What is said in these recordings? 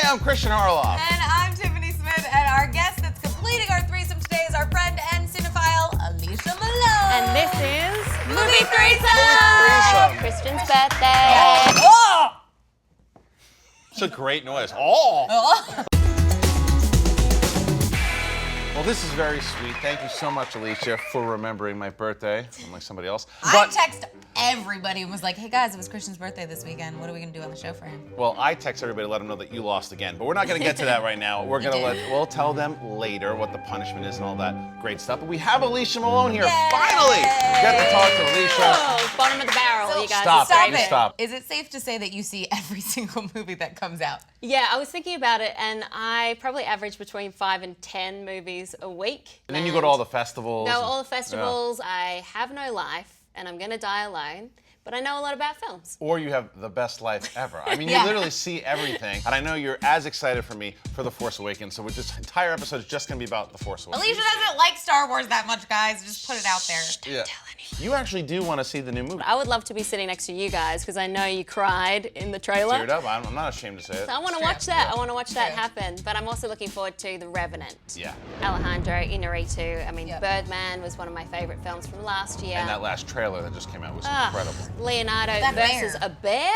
I'm Kristian Harloff. And I'm Tiffany Smith, and our guest that's completing our threesome today is our friend and cinephile, Alicia Malone. And this is Movie3Some. Kristian's birthday. Oh! It's a great noise. Oh! Well, this is very sweet. Thank you so much, Alicia, for remembering my birthday, unlike somebody else. I text everybody and was like, hey guys, it was Kristian's birthday this weekend. What are we gonna do on the show for him? Well, I text everybody to let them know that you lost again, but we're not gonna get to that right now. We'll tell them later what the punishment is and all that great stuff. But we have Alicia Malone here, finally! Get to talk to Alicia. Oh, bottom of the barrel, you guys. Stop. Is it safe to say that you see every single movie that comes out? Yeah, I was thinking about it, and I probably average between 5 and 10 movies a week. And then you go to all the festivals. Go all the festivals. Yeah. I have no life, and I'm gonna die alone. But I know a lot about films. Or you have the best life ever. I mean, you literally see everything. And I know you're as excited for me for The Force Awakens, so this entire episode is just gonna be about The Force Awakens. Alicia doesn't like Star Wars that much, guys. Just put it out there. Yeah. You actually do want to see the new movie. I would love to be sitting next to you guys, because I know you cried in the trailer. Teared up. I'm not ashamed to say it. So I want to watch that. I want to watch that happen. But I'm also looking forward to The Revenant. Yeah. Alejandro Inarritu. I mean, Birdman was one of my favorite films from last year. And that last trailer that just came out was incredible. Leonardo versus a bear.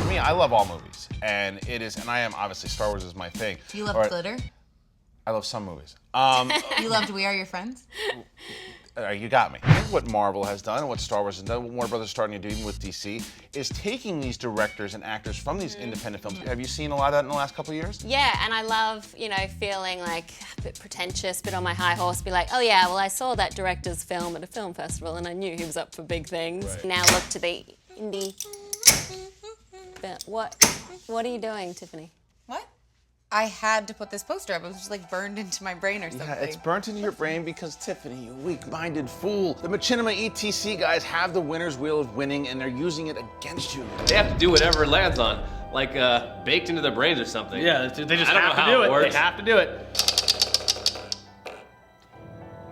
For me, I love all movies, and I am obviously Star Wars is my thing. Do you love glitter? I love some movies. You loved We Are Your Friends? You got me. I think what Marvel has done, and what Star Wars has done, what Warner Brothers is starting to do even with DC, is taking these directors and actors from these independent films. Have you seen a lot of that in the last couple of years? Yeah, and I love, feeling like a bit pretentious, a bit on my high horse, be like, oh yeah, well I saw that director's film at a film festival and I knew he was up for big things. Right. Now look to the indie. But what are you doing, Tiffany? What? I had to put this poster up. It was just like burned into my brain or something. Yeah, it's burnt into your brain because, Tiffany, you weak-minded fool. The Machinima ETC guys have the winner's wheel of winning, and they're using it against you. They have to do whatever it lands on, like baked into their brains or something. Yeah, they just have to do it. They have to do it.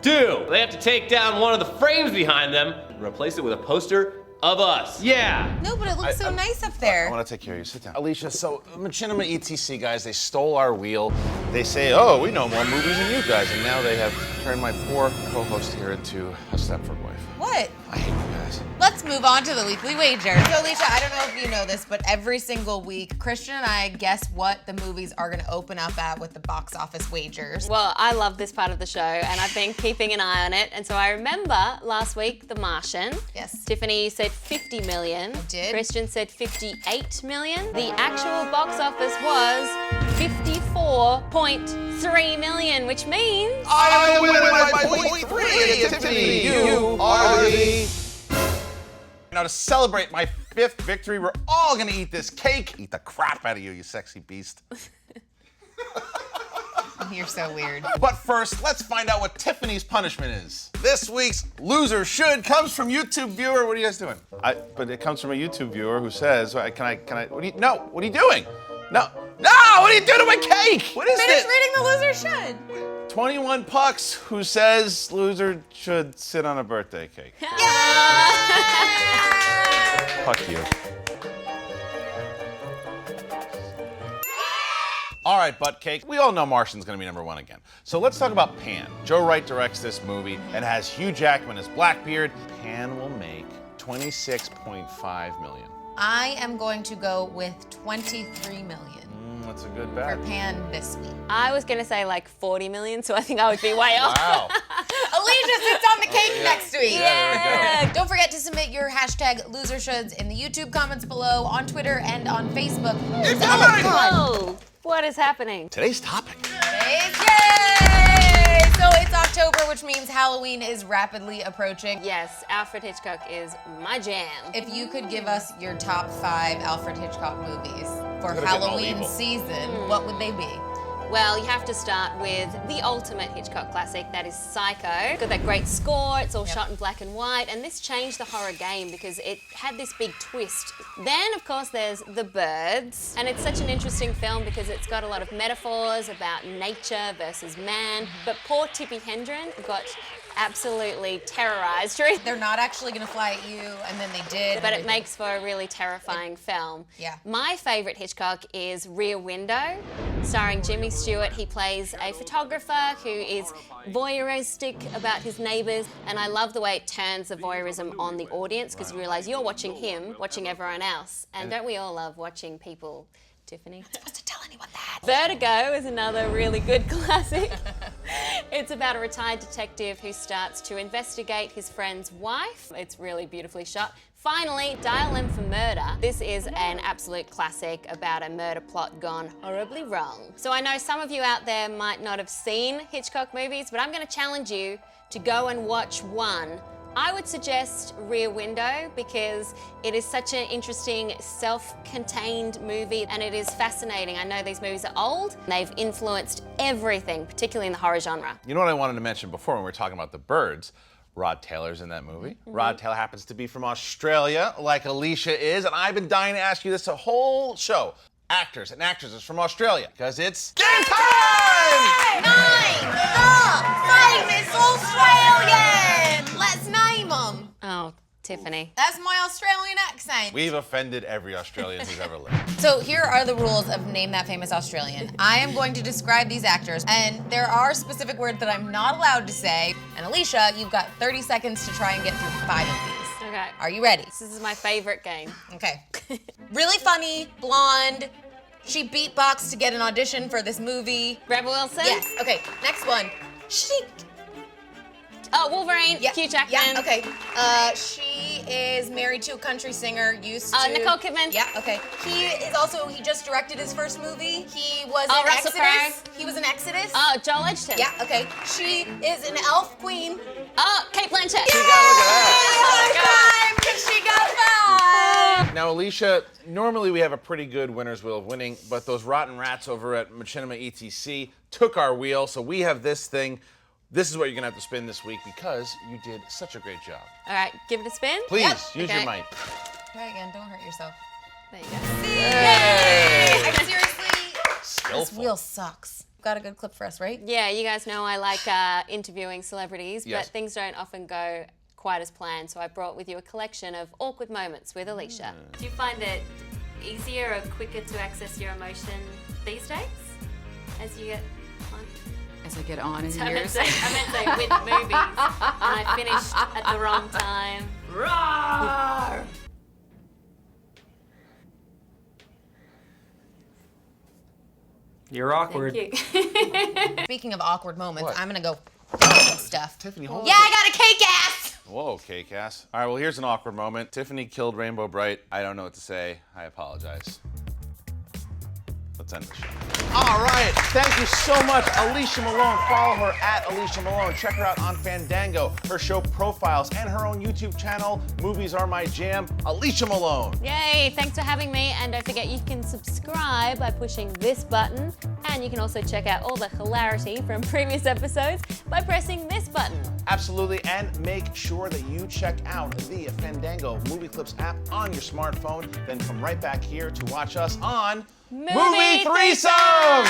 2, they have to take down one of the frames behind them and replace it with a poster of us. Yeah. No, but it looks so nice up there. I want to take care of you. Sit down. Alicia, so Machinima ETC guys, they stole our wheel. They say, oh, we know more movies than you guys. And now they have turned my poor co-host here into a Stepford wife. What? I hate you guys. Let's move on to the weekly wager. So, Alicia, I don't know if you know this, but every single week, Kristian and I guess what the movies are going to open up at with the box office wagers. Well, I love this part of the show, and I've been keeping an eye on it. And so I remember last week, The Martian. Yes. Tiffany said 50 million. I did. Kristian said 58 million. The actual box office was 54.3 million, which means... I am winning by 0.3, Tiffany. You are the... Now, to celebrate my 5th victory, we're all gonna eat this cake. Eat the crap out of you, you sexy beast. You're so weird. But first, let's find out what Tiffany's punishment is. This week's Loser Should comes from YouTube viewer. What are you guys doing? But it comes from a YouTube viewer who says, what are you doing? No, what are you doing to my cake? What is Finish it? reading the Loser Should. 21 Pucks who says loser should sit on a birthday cake. Fuck you. All right, butt cake. We all know Martian's gonna be #1 again. So let's talk about Pan. Joe Wright directs this movie and has Hugh Jackman as Blackbeard. Pan will make $26.5 million. I am going to go with 23 million. That's a good bet. For Pan this week. I was going to say like 40 million, so I think I would be way off. Wow. Alicia sits on the cake next week. Yeah, there we go. Don't forget to submit your hashtag LoserShoulds in the YouTube comments below, on Twitter, and on Facebook. Whoa, what is happening? Today's topic. Yay! So it's October, which means Halloween is rapidly approaching. Yes, Alfred Hitchcock is my jam. If you could give us your top 5 Alfred Hitchcock movies for Halloween season, what would they be? Well, you have to start with the ultimate Hitchcock classic, that is Psycho. Got that great score, it's all shot in black and white, and this changed the horror game because it had this big twist. Then, of course, there's The Birds, and it's such an interesting film because it's got a lot of metaphors about nature versus man, but poor Tippi Hedren got absolutely terrorized her. They're not actually gonna fly at you, and then they did. But it makes for a really terrifying film. Yeah. My favourite Hitchcock is Rear Window, starring Jimmy Stewart. He plays a photographer who is voyeuristic about his neighbours, and I love the way it turns the voyeurism on the audience because you realise you're watching him, watching everyone else. And don't we all love watching people, Tiffany? I'm supposed to tell anyone that. Vertigo is another really good classic. It's about a retired detective who starts to investigate his friend's wife. It's really beautifully shot. Finally, Dial M for Murder. This is an absolute classic about a murder plot gone horribly wrong. So I know some of you out there might not have seen Hitchcock movies, but I'm going to challenge you to go and watch one. I would suggest Rear Window because it is such an interesting, self-contained movie and it is fascinating. I know these movies are old. They've influenced everything, particularly in the horror genre. You know what I wanted to mention before when we were talking about the birds? Rod Taylor's in that movie. Rod Taylor happens to be from Australia, like Alicia is, and I've been dying to ask you this the whole show. Actors and actresses from Australia, because it's game time! Name the famous Australian! Let's name them. Oh, Tiffany. That's my Australian accent. We've offended every Australian who's ever lived. So here are the rules of Name That Famous Australian. I am going to describe these actors, and there are specific words that I'm not allowed to say. And Alicia, you've got 30 seconds to try and get through 5 of these. Okay. Are you ready? This is my favorite game. Okay. Really funny, blonde. She beatboxed to get an audition for this movie. Rebel Wilson? Yes. Okay. Next one. Oh, Wolverine. Yeah. Hugh Jackman. Yeah. Okay. She is married to a country singer. Used to. Nicole Kidman. Yeah. Okay. He just directed his first movie. He was in Russell Exodus. Crowe. He was in Exodus. Oh, Joel Edgerton. Yeah. Okay. She is an elf queen. Oh, Kate Blanchett. You gotta look at Time because she got 5. Now, Alicia, normally we have a pretty good winner's wheel of winning, but those rotten rats over at Machinima ETC took our wheel, so we have this thing. This is what you're gonna have to spin this week because you did such a great job. All right, give it a spin. Please, Yep. use Okay. your mic. Try again. Don't hurt yourself. There you go. Hey! I seriously. This Skillful. wheel sucks. Got a good clip for us, right? Yeah, you guys know I like interviewing celebrities, Yes. but things don't often go quite as planned, so I brought with you a collection of awkward moments with Alicia. Do you find it easier or quicker to access your emotion these days as you get on? As I get on in I meant years. to say with movies, and I finished at the wrong time. Roar! You're awkward. Thank you. Speaking of awkward moments, What? I'm gonna go stuff. Tiffany, hold Yeah, I got a cake ass. Whoa, K-Cass. All right, well, here's an awkward moment. Tiffany killed Rainbow Bright. I don't know what to say. I apologize. Let's end the show. All right, thank you so much, Alicia Malone. Follow her at Alicia Malone. Check her out on Fandango, her show Profiles, and her own YouTube channel, Movies Are My Jam, Alicia Malone. Yay, thanks for having me. And don't forget, you can subscribe by pushing this button. And you can also check out all the hilarity from previous episodes by pressing this button. Absolutely, and make sure that you check out the Fandango Movie Clips app on your smartphone. Then come right back here to watch us on Movie3Some!